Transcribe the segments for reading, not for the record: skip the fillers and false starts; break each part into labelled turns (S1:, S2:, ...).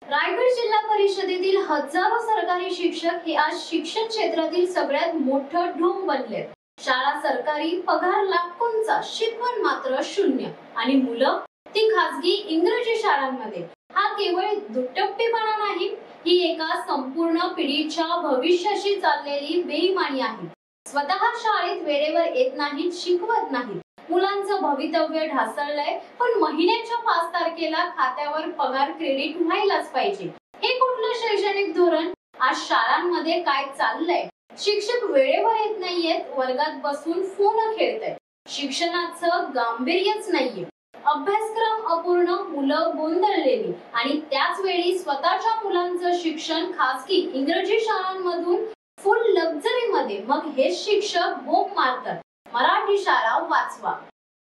S1: रायगड जिल्हा परिषदेतील हजारो सरकारी शिक्षक हे आज शिक्षण क्षेत्रातील सगळ्यात मोठं ढोंग बनले। शाळा सरकारी, पगार लाखोंचा, शिकवण मात्र शून्य आणि मुलं ती खासगी इंग्रजी शाळांमध्ये। हा केवळ दुटप्पीपणा नाही, ही एका संपूर्ण पिढीच्या भविष्याशी चाललेली बेईमानी आहे। स्वतः शाळेत वेळेवर येत नाहीत, शिकवत नाहीत, मुलांचं भवितव्य ढासळलंय, पण महिन्याच्या 5 तारखेला खात्यावर पगार क्रेडिट व्हायलाच पाहिजे। हे कुठलं शैक्षणिक धोरण? आज शाळांमध्ये काय चाललंय? शिक्षक वेळेवर येत नाहीयेत, वर्गात बसून फोन खेळतायत, शिक्षणाचं गांभीर्यच नाहीये, अभ्यासक्रम अपूर्ण, मुलं गोंधळलेली आणि त्याच वेळी स्वतःच्या मुलांचं शिक्षण खासगी इंग्रजी शाळांमधून फुल लक्झरी मध्ये। मग हे शिक्षक बोंब मारतात, मराठी शाळा वाचवा।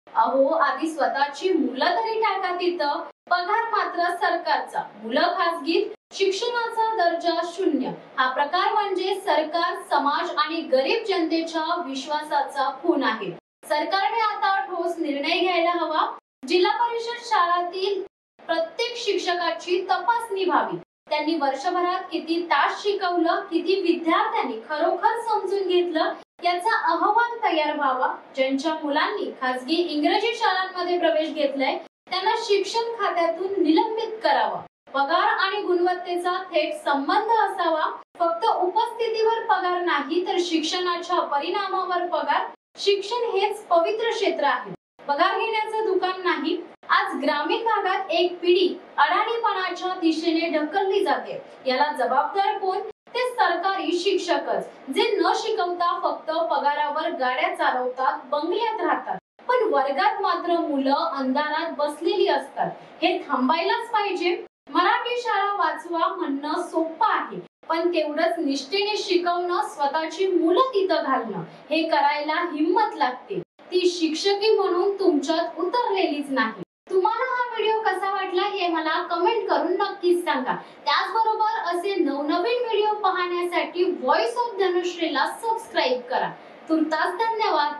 S1: अहो, आधी स्वतःची मुलं तरी टाका तिथं, पगार मात्र सरकारचा, मुलं खासगीत, शिक्षणाचा दर्जा शून्य। हा प्रकार म्हणजे सरकार, समाज आणि गरीब जनतेच्या विश्वासाचा खून आहे। सरकारने आता ठोस निर्णय घ्यायला हवा। जिल्हा परिषद शाळांतील प्रत्येक शिक्षकाची तपासणी व्हावी। त्यांनी वर्षभरात किती तास शिकवलं, किती विद्यार्थ्यांनी खरोखर समजून घेतलं, याचा अहवाल तयार व्हावा। ज्यांच्या मुलांनी खासगी इंग्रजी शाळांमध्ये प्रवेश घेतलाय त्यांना शिक्षण खात्यातून निलंबित करावा। पगार आणि गुणवत्तेचा थेट संबंध असावा। फक्त उपस्थितीवर पगार नाही, तर शिक्षणाच्या परिणामावर पगार। शिक्षण हेच पवित्र क्षेत्र आहे, पगार घेण्याचं दुकान नाही। आज ग्रामीण भागात एक पिढी अडाणीपणाच्या दिशेने ढकलली जाते। याला जबाबदार कोण? ते सरकारी शिक्षकच, जे न शिकवता फक्त पगारावर गाड्या चालवतात, बंगल्यात राहतात, पण वर्गात मात्र मुलं अंधारात बसलेली असतात। हे थांबायलाच पाहिजे। मराठी शाळा वाचवा म्हणणं सोपं आहे, पण तेवढंच निष्ठेने शिकवणं, स्वतःची मुलं तिथं घालणं, हे करायला हिम्मत लागते। ती शिक्षकी म्हणून तुमच्यात उतरलेलीच नाही। तुम्हाला हा व्हिडिओ कसा वाटला हे मला कमेंट करून नक्कीच सांगा। त्याचबरोबर असे नवनवीन व्हिडिओ पाहण्यासाठी व्हॉइस ऑफ धनुश्रीला सबस्क्राइब करा। तुर्तास धन्यवाद।